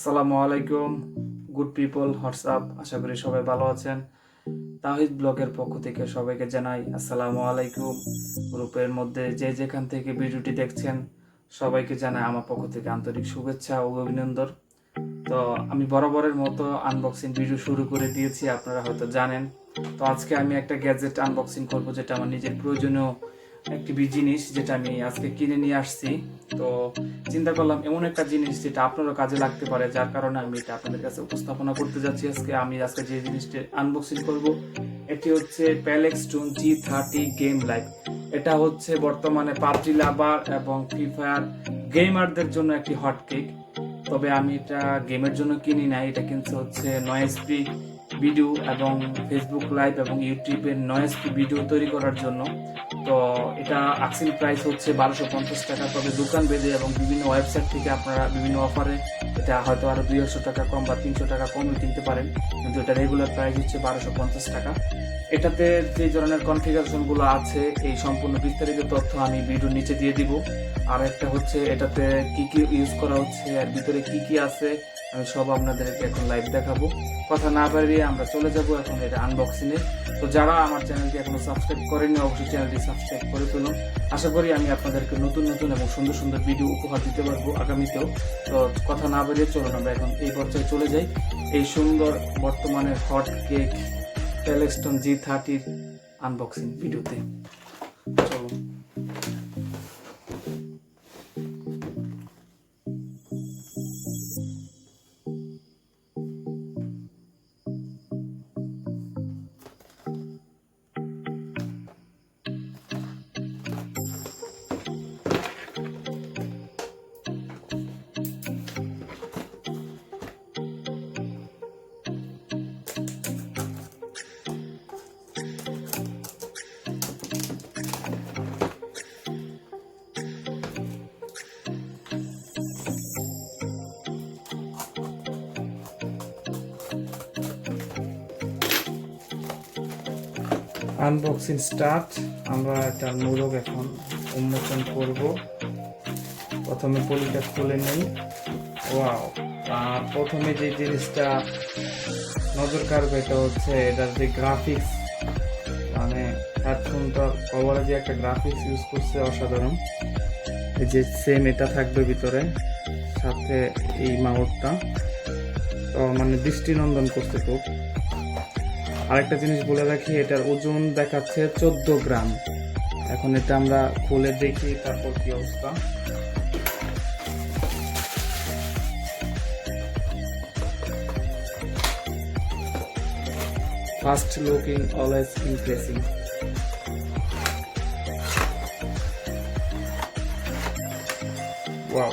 আসসালামু আলাইকুম good people WhatsApp. আশা করি সবাই ভালো আছেন। তাহিদ ব্লগের পক্ষ থেকে সবাইকে জানাই আসসালামু আলাইকুম। গ্রুপের মধ্যে যে যেখান থেকে ভিডিওটি দেখছেন সবাইকে জানাই আমার পক্ষ থেকে আন্তরিক শুভেচ্ছা ও অভিনন্দন। তো আমি বরাবরের মতো আনবক্সিং ভিডিও শুরু করে দিয়েছি, আপনারা হয়তো জানেন। তো আজকে আমি একটা গ্যাজেট আনবক্সিং করব, যেটা আমার নিজের প্রয়োজনীয় একটি জিনিস, যেটা আমি আজকে কিনে নিয়ে আসছি। তো চিন্তা করলাম এমন একটা জিনিস যেটা আপনারও কাজে লাগতে পারে, যার কারণে আমি এটা আপনাদের কাছে উপস্থাপনা করতে যাচ্ছি। আজকে যে জিনিসটি আনবক্সিং করব এটি হচ্ছে প্যালেক্সটোন G30 গেম লাইট। এটা হচ্ছে বর্তমানে পাবজি লাভার এবং ফ্রি ফায়ার গেমারদের জন্য একটি হট কেক। তবে আমি এটা গেমের জন্য কিনি নাই, এটা কিনছে হচ্ছে নয়েজ ফ্রি ভিডিও এবং ফেসবুক লাইভ এবং ইউটিউবের নয়েজ ফ্রি ভিডিও তৈরি করার জন্য। তো এটা আক্সিল প্রাইস হচ্ছে 1250 টাকা। তবে দোকান বেঁধে এবং বিভিন্ন ওয়েবসাইট থেকে আপনারা বিভিন্ন অফারে এটা হয়তো আরো 200 টাকা কম বা 300 টাকা কমে কিনতে পারেন, কিন্তু এটা রেগুলার প্রাইস হচ্ছে 1250 টাকা। এটাতে যে ধরনের কনফিগারেশন গুলো আছে এই সম্পূর্ণ বিস্তারিত তথ্য আমি ভিডিওর নিচে দিয়ে দিব। আর একটা হচ্ছে এটাতে কি কি ইউজ করা হচ্ছে আর ভিতরে কি কি আছে আমি সব আপনাদেরকে এখন লাইভ দেখাবো। কথা না বাড়িয়ে আমরা চলে যাব এখন এটা আনবক্সিং এ। তো যারা আমার চ্যানেলটি এখনো সাবস্ক্রাইব করেনি অবশ্যই চ্যানেলটি সাবস্ক্রাইব করে ফেলুন। আশা করি আমি আপনাদেরকে নতুন নতুন এবং সুন্দর সুন্দর ভিডিও উপহার দিতে পারবো আগামীতেও। তো কথা না বাড়িয়ে চলুন আমরা এখন এই পর্যায়ে চলে যাই এই সুন্দর বর্তমানে হট কেক প্যালেক্সটোন G30 আনবক্সিং ভিডিওতে। চলুন। Unboxing start. আমরা একটা মূলক এখন উন্মোচন করব। প্রথমে পলিটা খুলে নেই। ওয়াও! আর প্রথমে যে জিনিসটা নজর কাড়বে এটা হচ্ছে এটার যে গ্রাফিক্স, মানে হেডফোনটার কভারে যে একটা গ্রাফিক্স ইউজ করছে অসাধারণ। এই যে সেম এটা থাকবে ভিতরে, সাথে এই মাউথটা তো মানে দৃষ্টিনন্দন করতে খুব। আরেকটা জিনিস বলে রাখি, এটার ওজন দেখাচ্ছে 14 গ্রাম। এখন এটা আমরা খুলে দেখি তারপর কি অবস্থা। First looking always impressing. Wow!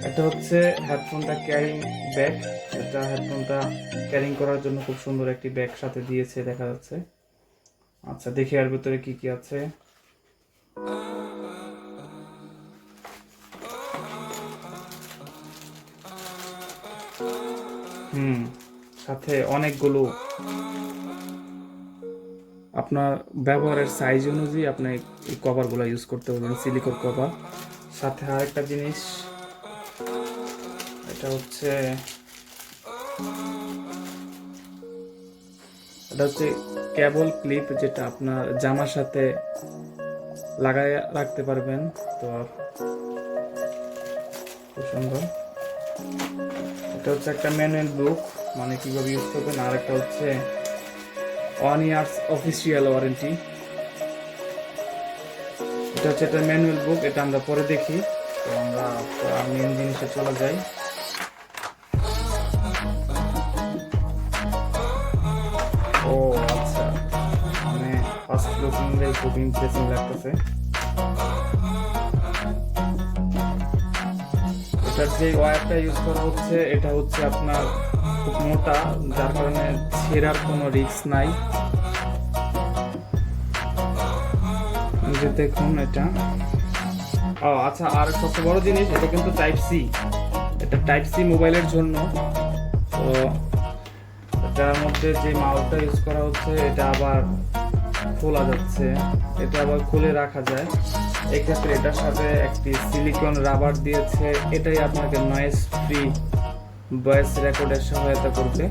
এটা হচ্ছে হেডফোনটা ক্যারিং ব্যাগ। এটা হেডফোনটা ক্যারিং করার জন্য খুব সুন্দর একটি ব্যাগ সাথে দিয়েছে দেখা যাচ্ছে। আচ্ছা, দেখি এর ভিতরে কি কি আছে। সাথে অনেকগুলো আপনার ব্যবহারের সাইজ অনুযায়ী আপনি এই কভারগুলো ইউজ করতে পারবেন, সিলিকন কভার। সাথে আরেকটা জিনিস, এটা হচ্ছে কেবল ক্লিপ, যেটা আপনার জামার সাথে লাগায় রাখতে পারবেন। তো খুব সুন্দর। এটা হচ্ছে একটা ম্যানুয়াল বুক, মানে কিভাবে ইউজ করবেন। আর একটা হচ্ছে 1 ইয়ার্স অফিসিয়াল ওয়ারেন্টি। এটা হচ্ছে একটা ম্যানুয়াল বুক, এটা আমরা পরে দেখি। তো আমরা মেন জিনিসে চলে যাই। ও আচ্ছা, মানে ফার্স্ট লুকিং এ খুব ইমপ্রেসিং লাগতেছে। এটার যে ওয়্যারটা ইউজ করা হচ্ছে এটা হচ্ছে আপনার খুব মোটা, যার কারণে ছেঁড়ার কোনো রিস্ক নাই। যে দেখুন এটা, ও আচ্ছা, আর সবচেয়ে বড় জিনিস, এটা কিন্তু টাইপ সি। এটা টাইপ সি মোবাইলের জন্য। তো এটার মধ্যে যে মাউসটা ইউজ করা হচ্ছে এটা আবার খোলা যাচ্ছে, এটা আবার খুলে রাখা যায়। এক্ষেত্রে এটার সাথে একটি সিলিকন রাবার দিয়েছে, এটাই আপনাকে নয়েজ ফ্রি ভয়েস রেকর্ডের সহায়তা করবে।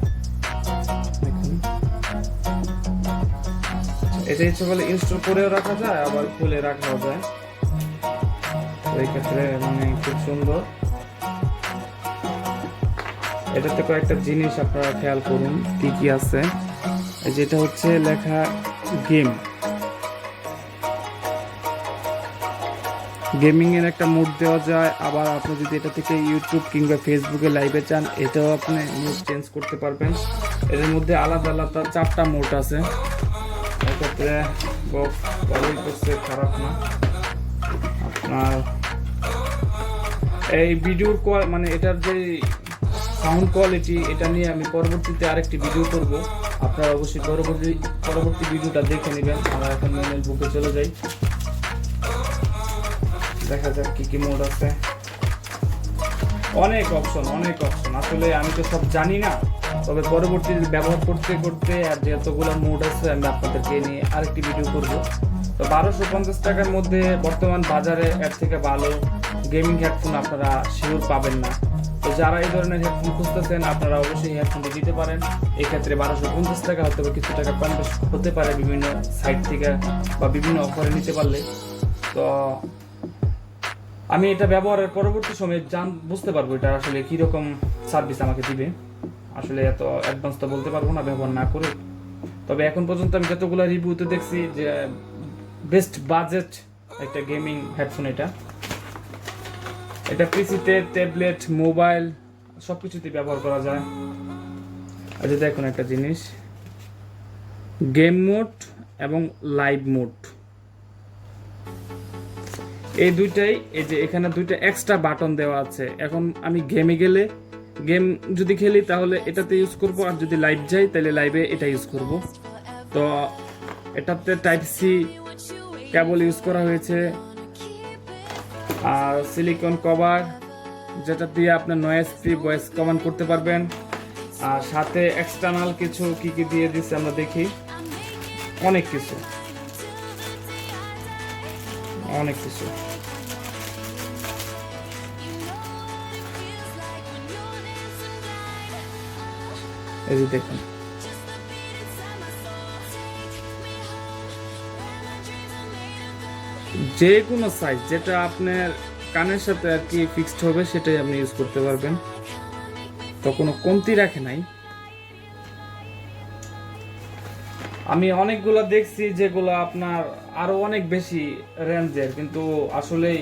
এটা ইচ্ছে করলে ইনস্টল করেও রাখা যায়, আবার খুলে রাখাও যায়। এই ক্ষেত্রে মানে খুব সুন্দর। এটাতে কয়েকটা জিনিস আপনারা খেয়াল করুন কি কি আছে। যেটা হচ্ছে লেখা গেম, গেমিং এর একটা মোড দেওয়া যায়। আবার আপনি যদি এটা থেকে ইউটিউব কিংবা ফেসবুকে লাইভে চান, এটাও আপনি মোড চেঞ্জ করতে পারবেন। এর মধ্যে আলাদা আলাদা 4টা মোড আছে। এক্ষেত্রে বক্স ভালোই করছে, খারাপ না। আপনার এই ভিডিওর মানে এটার যে সাউন্ড কোয়ালিটি, এটা নিয়ে আমি পরবর্তীতে আরেকটি ভিডিও করব। আপনারা অবশ্যই পরবর্তী ভিডিওটা দেখে নেবেন। আমরা এখন মেনুর বুকে চলে যাই, দেখা যাক কি কি মোড আছে। অনেক অপশন আসলে আমি তো সব জানি না, তবে পরবর্তী ব্যবহার করতে করতে আর যে এতগুলো মোড আছে আমি আপনাদেরকে নিয়ে আরেকটি ভিডিও করব। তো 1250 টাকার মধ্যে বর্তমান বাজারে এর থেকে ভালো গেমিং হেডফোন আপনারা শিওর পাবেন না। তো যারা এই ধরনের হেডফোন খুঁজতেছেন আপনারা অবশ্যই হেডফোনটি দিতে পারেন। এক্ষেত্রে 1250 টাকা হতে পারে, কিছু টাকা কম বেশি হতে পারে বিভিন্ন সাইট থেকে বা বিভিন্ন অফারে নিতে পারলে। তো আমি এটা ব্যবহারের পরবর্তী সময়ে বুঝতে পারবো এটা আসলে কিরকম সার্ভিস আমাকে দিবে। আসলে এত অ্যাডভান্স তো বলতে পারবো না ব্যবহার না করে। তবে এখন পর্যন্ত আমি যতগুলো রিভিউতে দেখছি যে বেস্ট বাজেট একটা গেমিং হেডফোন এটা পিসিতে, ট্যাবলেট, মোবাইল সবকিছুতেই ব্যবহার করা যায়। আর দেখুন একটা জিনিস, গেম মোড এবং লাইভ মোড এই দুইটাই, এই যে এখানে দুইটা এক্সট্রা বাটন দেওয়া আছে। এখন আমি গেমে গেলে গেম যদি খেলি তাহলে এটাতে ইউজ করব, আর যদি লাইভ যাই তাহলে লাইভে এটা ইউজ করব। তো এটাতে টাইপ সি কেবল ইউজ করা হয়েছে, আর সিলিকন কভার যেটা দিয়ে আপনার নয়েজ ফ্রি ভয়েস কমান্ড করতে পারবেন। আর সাথে এক্সটার্নাল কিছু কি কি দিয়ে দিচ্ছে আমরা দেখি, অনেক কিছু। এই যে দেখুন, যে কোনো সাইজ যেটা আপনার কানের সাথে আর কি ফিক্সড হবে সেটাই আপনি ইউজ করতে পারবেন। তো কোনো কমতি রাখে নাই। আমি অনেকগুলো দেখছি যেগুলো আপনার আরো অনেক বেশি রেঞ্জের, কিন্তু আসলেই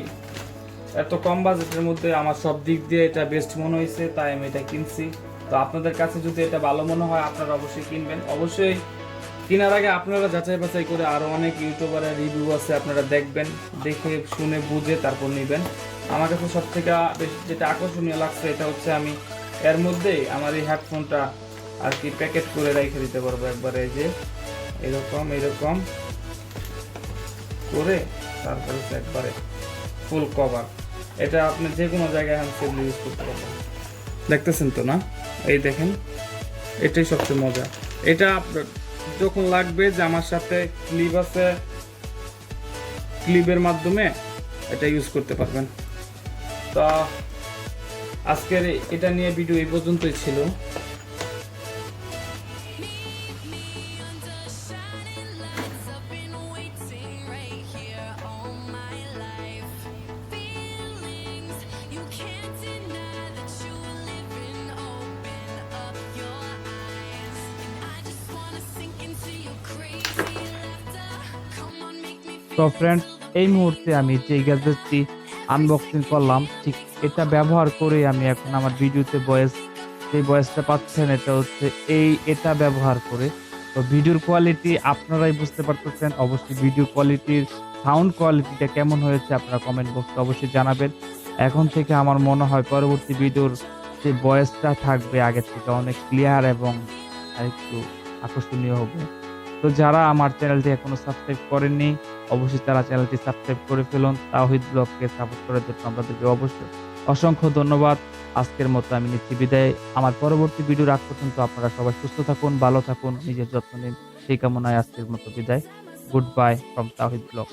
এত কম বাজেটের মধ্যে আমার সব দিক দিয়ে এটা বেস্ট মনে হয়েছে, তাই আমি এটা কিনছি। তো আপনাদের কাছে যদি এটা ভালো মনে হয় আপনারা অবশ্যই কিনবেন। অবশ্যই কেনার আগে আপনারা যাচাই বাছাই করে, আরো অনেক ইউটিউবারের রিভিউ আছে আপনারা দেখবেন, দেখে শুনে বুঝে তারপর নেবেন। আমার কাছে সব থেকে যেটা আকর্ষণীয় লাগছে এটা হচ্ছে আমি এর মধ্যে আমার এই হেডফোনটা আর কি প্যাকেট করে রেখে দিতে পারবো একবারে, যে এরকম করে তারপরে একবারে ফুল কভার। এটা আপনি যে কোনো জায়গায় হ্যান্ডসেবলি ইউজ করতে পারবেন। দেখতেছেন তো না, এই দেখেন, এটাই সবচেয়ে মজা। এটা যখন লাগবে যে আমার সাথে ক্লিপ আছে, ক্লিপের মাধ্যমে এটা ইউজ করতে পারবেন। তো আজকের এটা নিয়ে ভিডিও এই পর্যন্তই ছিল। তো ফ্রেন্ডস, এই মুহূর্তে আমি যে গ্যাজেটটি আনবক্সিং করলাম, ঠিক এটা ব্যবহার করে আমি এখন আমার ভিডিওতে যে ভয়েসটা পাচ্ছেন এটা হচ্ছে এটা ব্যবহার করে। তো ভিডিওর কোয়ালিটি আপনারাই বুঝতে পারতেছেন। অবশ্যই ভিডিও কোয়ালিটির সাউন্ড কোয়ালিটিটা কেমন হয়েছে আপনারা কমেন্ট বক্সে অবশ্যই জানাবেন। এখন থেকে আমার মনে হয় পরবর্তী ভিডিওর যে ভয়েসটা থাকবে আগের থেকে অনেক ক্লিয়ার এবং আরেকটু আকর্ষণীয় হবে। তো যারা আমার চ্যানেলটি এখনো সাবস্ক্রাইব করেননি অবশ্যই তারা চ্যানেলটি সাবস্ক্রাইব করে ফেলুন। তাওহিদ ব্লগকে সাপোর্ট করার জন্য আপনাদেরকে অবশ্যই অসংখ্য ধন্যবাদ। আজকের মতো আমি নিচ্ছি বিদায়। আমার পরবর্তী ভিডিওর আগ পর্যন্ত আপনারা সবাই সুস্থ থাকুন, ভালো থাকুন, নিজের যত্ন নিন। সেই কামনায় আজকের মতো বিদায়। Good buy from Towhid blog.